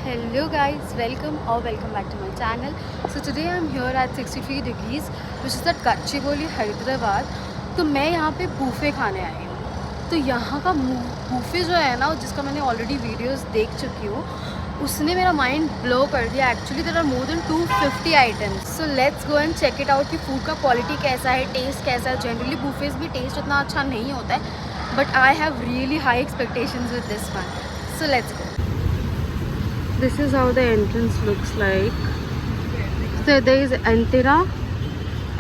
Hello guys, welcome back to my channel. So today I'm here at 63 degrees which is at Gachibowli, Hyderabad. तो मैं यहाँ पे buffet खाने आई हूँ। तो यहाँ का बूफे जो है ना, जिसका मैंने ऑलरेडी वीडियोस देख चुकी हूँ, उसने मेरा माइंड ब्लो कर दिया। Actually there are more than 250 items. So let's go and check it out कि फूड का क्वालिटी कैसा है, टेस्ट कैसा है। जनरली बूफेज भी टेस्ट उतना अच्छा नहीं होता है, but I have really high expectations with this one. So let's go. This is how the entrance looks like. So there is Antira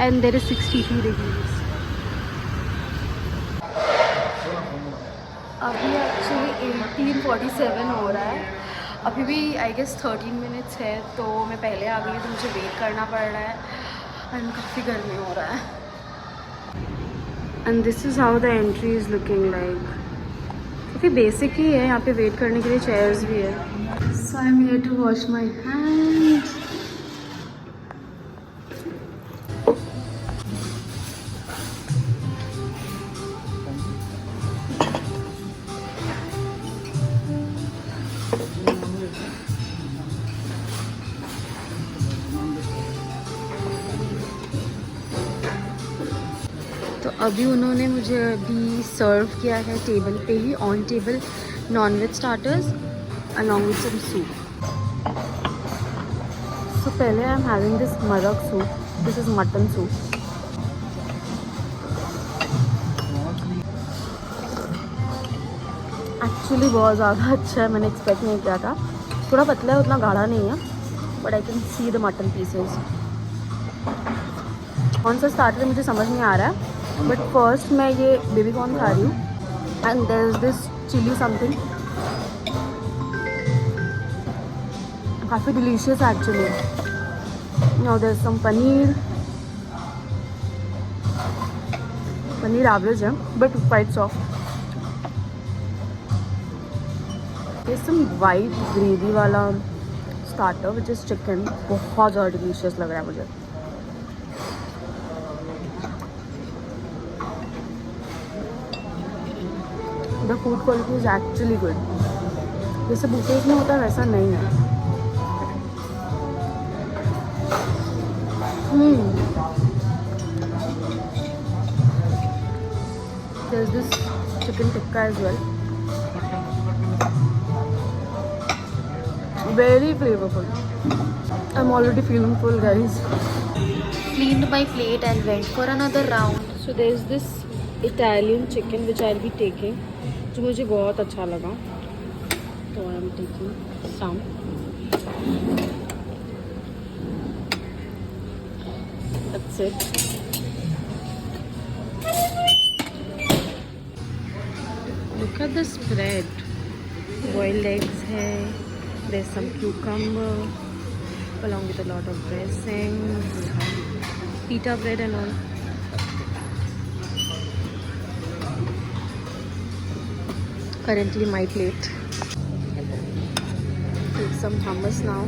and there is 63 degrees. अभी एक्चुअली 18:47 हो रहा है। अभी भी आई गेस 13 मिनट्स है, तो मैं पहले आ गई हूँ, तो मुझे वेट करना पड़ रहा है एंड काफ़ी गर्मी हो रहा है। And this is how the entry is looking like. काफ़ी बेसिक ही है, यहाँ पे वेट करने के लिए चेयर्स भी है। So I'm here to wash my hands. तो अभी उन्होंने मुझे अभी सर्व किया है टेबल पे ही, on table, non-veg starters along with some soup. So पहले I am having this maraq soup. This is mutton soup. Actually बहुत ज़्यादा अच्छा है, मैंने एक्सपेक्ट नहीं किया था। थोड़ा पतला है, उतना गाढ़ा नहीं है, but I can see the mutton pieces. कौन सा स्टार्टर मुझे समझ नहीं आ रहा है, बट फर्स्ट मैं ये बेबी कॉर्न खा रही हूँ and there is this chilli something, काफ़ी delicious actually. Now there is some paneer average है but quite soft. There is some white gravy वाला स्टार्टर विच इज़ चिकन, बहुत ज़्यादा डिलीशियस लग रहा है मुझे। The food quality is actually good. जैसे बुफेज में होता है वैसा नहीं है। There's this chicken tikka as well. Very flavorful. I'm already feeling full, guys. Cleaned my plate and went for another round. So there's this Italian chicken which I'll be taking, जो मुझे बहुत अच्छा लगा, तो I'm taking some. That's it. Look at the spread. Boiled eggs hai. There's some cucumber along with a lot of dressings, pita bread and all. Currently my plate. Take some hummus now.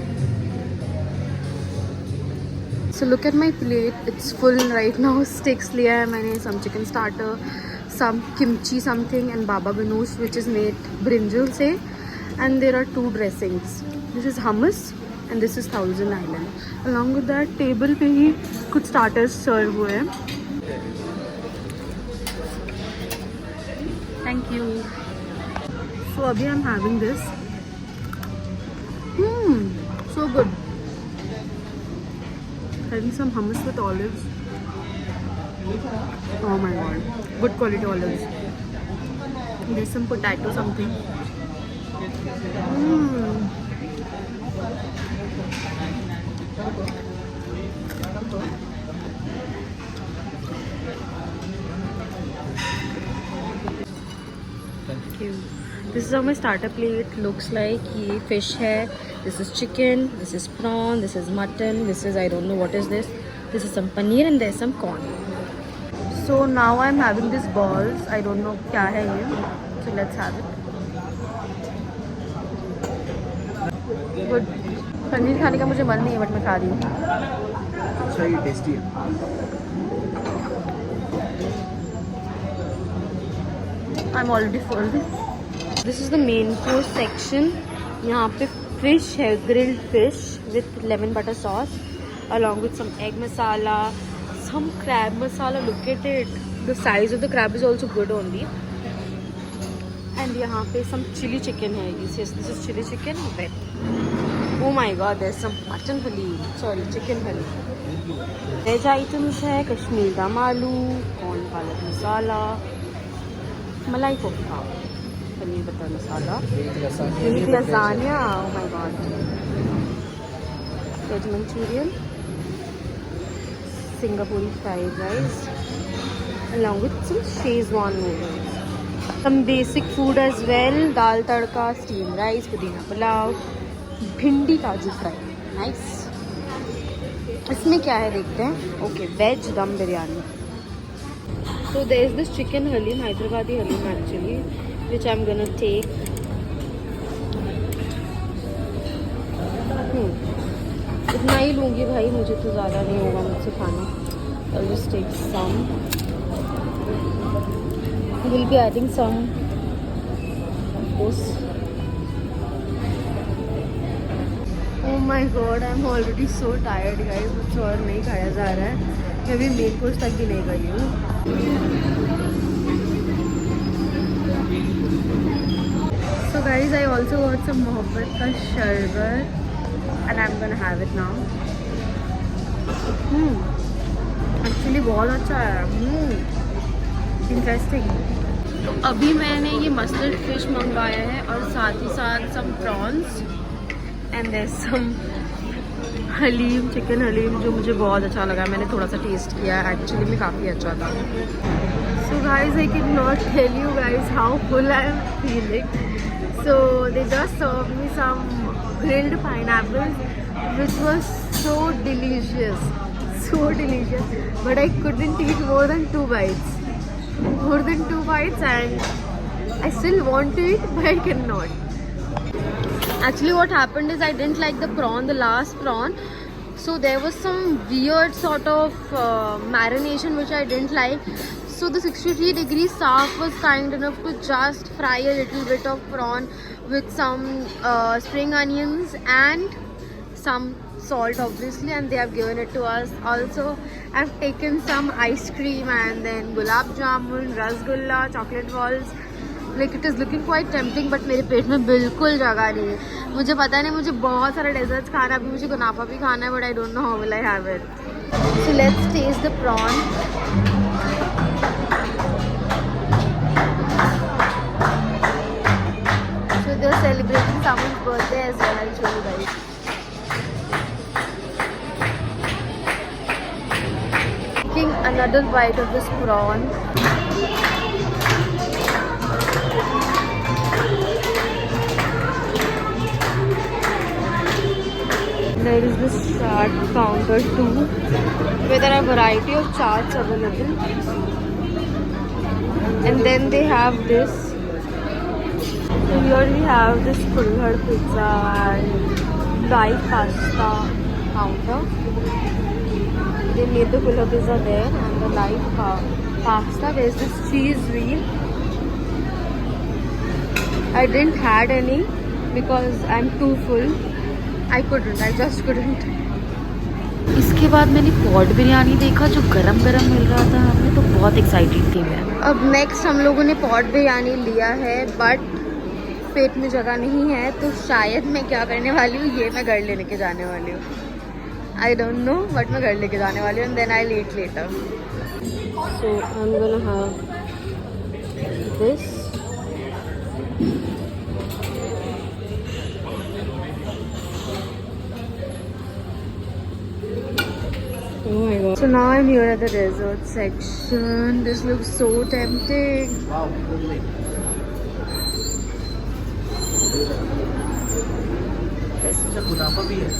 So look at my plate, it's full right now. Sticks liya hai maine, some chicken starter, some kimchi something and baba ganoush which is made brinjal se, and there are 2 dressings. This is hummus and this is Thousand Island. Along with that table पे ही कुछ starters serve हुए हैं. Thank you. So अभी I'm having this. So good. Having some hummus with olives. Oh my god, good quality olives. There's some potato something. Thank you. This is how my starter plate looks like. ये fish है, this is chicken, this is prawn, this is mutton, this is I don't know what is this. This is some paneer and there's some corn. So now I'm having these balls. I don't know क्या है ये. So let's have it. Good. Paneer खाने का मुझे मन नहीं है but मैं खा रही हूँ। अच्छा, ये टेस्टी है। I'm already full. This is the main course section. यहाँ पे फिश है, grilled fish with lemon butter sauce along with some egg masala, some crab masala. Look at it. The size of the crab is also good only. And यहाँ पे some chili chicken है. Yes, this is chili chicken with. Oh my God, there's some mutton halim. Sorry, chicken halim. Veg items है कश्मीर दम आलू, corn पालक मसाला, मलाई kofta, paneer butter masala, unique lasagna. Oh my God. Veg Manchurian, Singapore fried rice, along with some Szechuan noodles. Some basic food as well. Dal tadka, steamed rice, pudina pulao, भिंडी काजू fry. Nice. इसमें क्या है देखते हैं. Okay, veg दम biryani. So there is this chicken halim, Hyderabadi halim actually, which I'm gonna take. इतना ही लूँगी भाई, मुझे तो ज़्यादा नहीं होगा मुझसे खाना. I'll just take some. We'll be adding some of this. Oh my God, I'm already so tired guys. मुझसे और नहीं खाया जा रहा है. मैं अभी मेन कोर्स तक भी नहीं गई हूँ. So guys, I also got some मोहब्बत का शरबत. And I'm gonna have it now. Actually बहुत अच्छा है. Interesting. तो अभी मैंने ये मस्टर्ड फिश मंगवाया है और साथ ही साथ some prawns and there's some haleem, chicken haleem, जो मुझे बहुत अच्छा लगा. मैंने थोड़ा सा टेस्ट किया. एक्चुअली में काफ़ी अच्छा था. So guys, I cannot tell you guys how full I am feeling. So they just served me some grilled pineapples, which was so delicious, but I couldn't eat more than 2 bites, and I still want to eat, but I cannot. Actually what happened is I didn't like the prawn, the last prawn, so there was some weird sort of marination which I didn't like. So the 63 degree staff was kind enough to just fry a little bit of prawn with some spring onions and some salt obviously, and they have given it to us. Also I've taken some ice cream and then gulab jamun, rasgulla, chocolate balls. Like it is looking quite tempting, but मेरे पेट में बिल्कुल जगह नहीं है. मुझे पता नहीं, मुझे बहुत सारे डेजर्ट्स खाना है. अभी मुझे कुनाफा भी खाना है, but I don't know how will I have it. So let's taste the prawn. So they're celebrating someone's birthday as well. I'll show you guys. Taking another bite of this prawn. There is this chaat counter too, where there are a variety of chaats available. And then they have this. So here we have this pulhar pizza and live pasta counter. They made the pulhar pizza there and the live pasta. There's this cheese wheel. I didn't had any because I'm too full. I just couldn't. इसके बाद मैंने pot biryani देखा जो गरम गरम मिल रहा था हमें, तो बहुत एक्साइटेड थी मैं. अब नेक्स्ट हम लोगों ने पॉट बिरयानी लिया है, बट पेट में जगह नहीं है, तो शायद मैं क्या करने वाली हूँ, ये मैं घर लेके जाने वाली हूँ. आई डोंट नो, बट मैं घर लेके जाने वाली हूँ. And then I eat later. So I am gonna have this. Oh my God. So now I'm here at the dessert section. This looks so tempting. Wow, lovely. Kunafa bhi hai.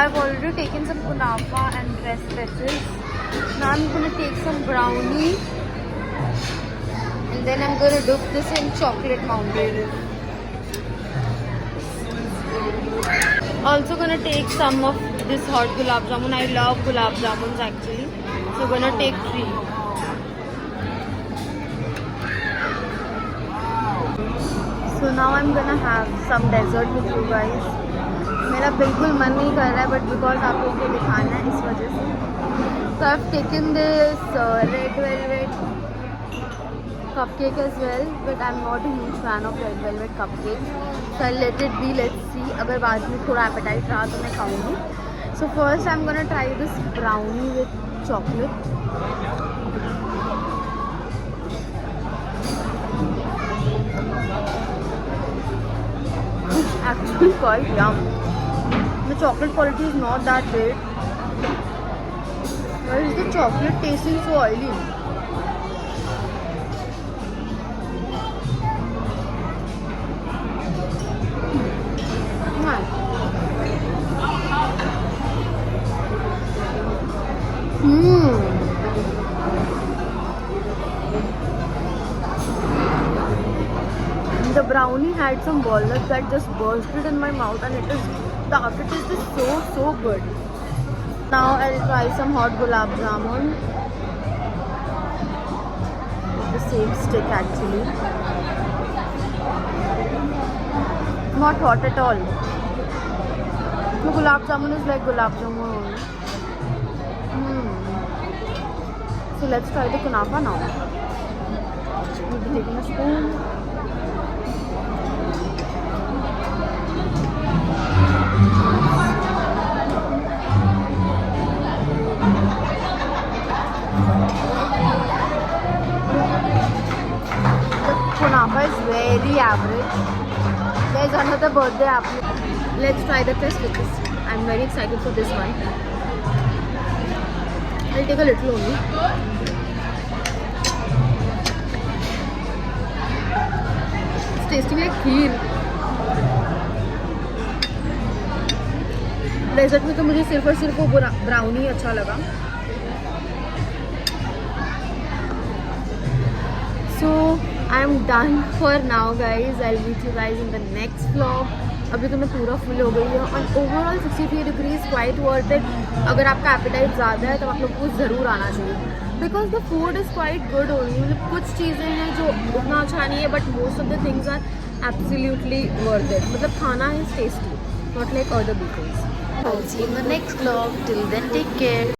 I've already taken some kunafa and dressed veggies. Now I'm gonna take some brownie. And then I'm going to dip this in chocolate mountain. Also going to take some of this hot gulab jamun. I love gulab jamuns actually. So we're gonna take 3. So now I'm gonna have some dessert with you guys. मेरा बिल्कुल मन नहीं कर रहा है, but because आप लोगों को दिखाना है इस वजह से. So I've taken this red velvet cupcake as well, but I'm not a huge fan of red velvet cupcakes. So I'll let it be. Let's see. अगर बाद में थोड़ा appetite रहा तो मैं खाऊंगी. So first I'm gonna try this brownie with chocolate. It's actually quite yum. The chocolate quality is not that great. Why is the chocolate tasting so oily? The brownie had some walnuts that just bursted in my mouth, and the aftertaste is so good. Now I'll try some hot gulab jamun. The same stick actually. Not hot at all. The gulab jamun is like gulab jamun only. So let's try the kunafa now. We'll be taking a spoon. The kunafa is very average. There's another birthday apple. Let's try the test with this. I'm very excited for this one. I'll take a little only. It's tasting like kheer. Dessert में तो मुझे सिर्फ और सिर्फ वो brownie अच्छा लगा. So I'm done for now guys. I'll meet you guys in the next vlog. अभी तो मैं पूरा फुल हो गई हूँ. और overall 63 degrees quite worth it. अगर आपका एपेटाइट ज़्यादा है तो आप लोग को ज़रूर आना चाहिए, because the food is quite good only. मतलब कुछ चीज़ें हैं जो उतना अच्छा नहीं है, but most of the things are absolutely worth it. मतलब खाना is tasty, not like other peoples. I'll see you in the next vlog. Till then, take care.